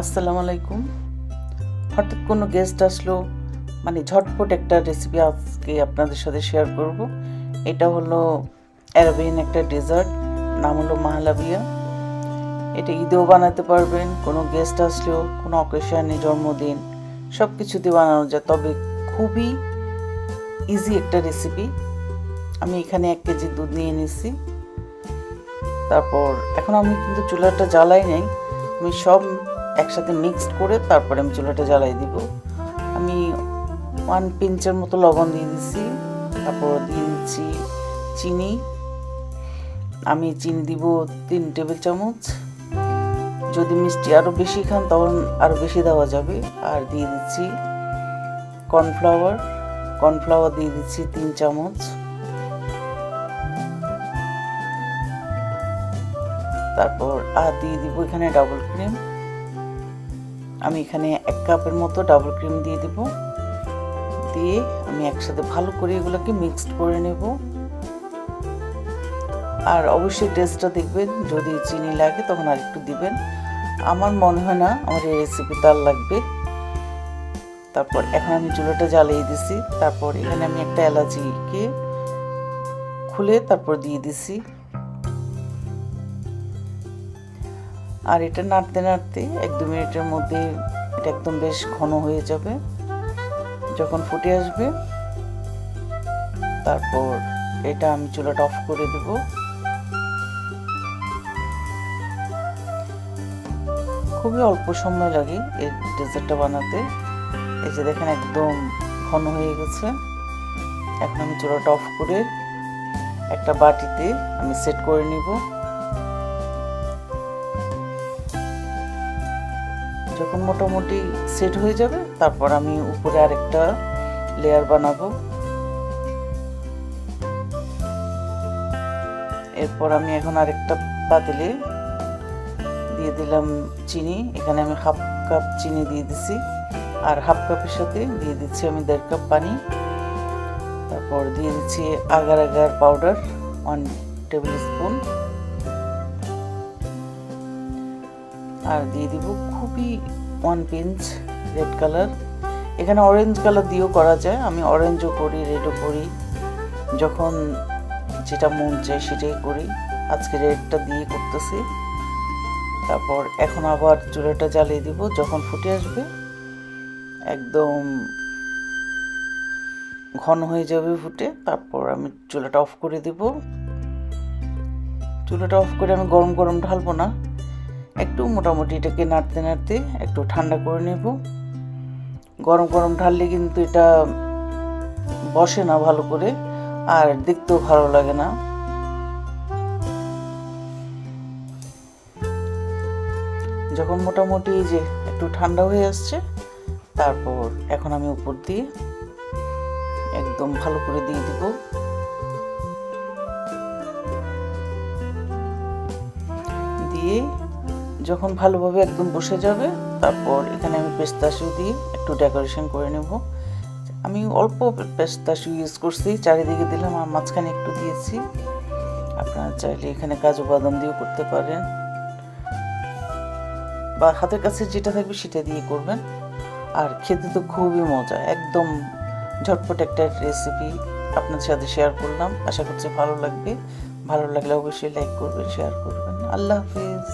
আসসালামু আলাইকুম। হঠাৎ কোনো গেস্ট আসলো, মানে ঝটপট একটা রেসিপি আজকে আপনাদের সাথে শেয়ার করব। এটা হলো অ্যারাবিয়ান একটা ডেজার্ট, নাম হলো মাহলাবিয়া। এটা ঈদেও বানাতে পারবেন, কোনো গেস্ট আসলেও, কোনো অকেশনে, জন্মদিন, সব কিছুতে বানানো যায়। তবে খুবই ইজি একটা রেসিপি। আমি এখানে 1 কেজি দুধ নিয়ে নিয়েছি। তারপর এখন আমি কিন্তু চুলাটা জ্বালাই নাই, আমি সব একসাথে মিক্সড করে তারপরে আমি চুলাটা জ্বালাই দিব। আমি 1 পিঞ্চের মতো লবণ দিয়ে দিচ্ছি। তারপর দিয়ে দিচ্ছি চিনি। আমি চিনি দিব 3 টেবিল চামচ। যদি মিষ্টি আরও বেশি খান তখন আরও বেশি দেওয়া যাবে। আর দিয়ে দিচ্ছি কর্নফ্লাওয়ার দিয়ে দিচ্ছি 3 চামচ। তারপর আর দিয়ে দিব এখানে ডাবল ক্রিম। আমি এখানে 1 কাপের মতো ডাবল ক্রিম দিয়ে দিব। দিয়ে আমি একসাথে ভালো করে এগুলোকে মিক্সড করে নেব। আর অবশ্যই টেস্টটা দেখবেন, যদি চিনি লাগে তখন আর একটু দিবেন। আমার মনে হয় না আমার এই রেসিপিটা লাগবে। তারপর এখন আমি চুলাটা জ্বালিয়ে দিছি। তারপর এখানে আমি একটা এলাচিকে খুলে তারপর দিয়ে দিছি। আর এটা নাড়তে নাড়তে 1-2 মিনিটের মধ্যে এটা একদম বেশ ঘন হয়ে যাবে। যখন ফুটে আসবে তারপর এটা আমি চুলাটা অফ করে দেব। খুবই অল্প সময় লাগে এই ডেজার্টটা বানাতে। এই যে দেখেন একদম ঘন হয়ে গেছে। এখন আমি চুলাটা অফ করে একটা বাটিতে আমি সেট করে নিব। যখন মোটামুটি সেট হয়ে যাবে তারপর আমি উপরে আরেকটা লেয়ার বানাবো। এরপর আমি এখন আরেকটা পাতিলে দিয়ে দিলাম চিনি। এখানে আমি 1/2 কাপ চিনি দিয়ে দিছি। আর 1/2 কাপের সাথে দিয়ে দিচ্ছি আমি 1.5 কাপ পানি। তারপর দিয়ে দিচ্ছি agar agar powder 1 tablespoon. আর দিয়ে দিব খুবই 1 পিঞ্চ রেড কালার। এখানে অরেঞ্জ কালার দিয়েও করা যায়, আমি অরেঞ্জও করি, রেডও করি, যখন যেটা মন চায় সেটাই করি। আজকে রেডটা দিয়ে করতেছি। তারপর এখন আবার চুলাটা জ্বালিয়ে দিব। যখন ফুটে আসবে একদম ঘন হয়ে যাবে ফুটে, তারপর আমি চুলাটা অফ করে দিব। চুলাটা অফ করে আমি গরম গরম ঢালবো না, একটু মোটামুটি এটাকে নাড়তে নাড়তে একটু ঠান্ডা করে নেব। গরম গরম ঢাললে কিন্তু এটা বসে না ভালো করে, আর দেখতেও ভালো লাগে না। যখন মোটামুটি যে একটু ঠান্ডা হয়ে আসছে তারপর এখন আমি উপর দিয়ে একদম ভালো করে দিয়ে দিব। দিয়ে যখন ভালোভাবে একদম বসে যাবে তারপর এখানে আমি পেস্তাশিও দিয়ে একটু ডেকোরেশন করে নেব। আমি অল্প পেস্তাশিও ইউজ করছি, চারিদিকে দিলাম আর মাঝখানে একটু দিয়েছি। আপনারা চাইলে এখানে কাজু বাদাম দিয়েও করতে পারেন, বা হাতের কাছে যেটা থাকবে সেটা দিয়ে করবেন। আর খেতে তো খুবই মজা, একদম ঝটপট একটা রেসিপি আপনাদের সাথে শেয়ার করলাম। আশা করছি ভালো লাগবে। ভালো লাগলে অবশ্যই লাইক করবেন, শেয়ার করবেন। আল্লাহ হাফেজ।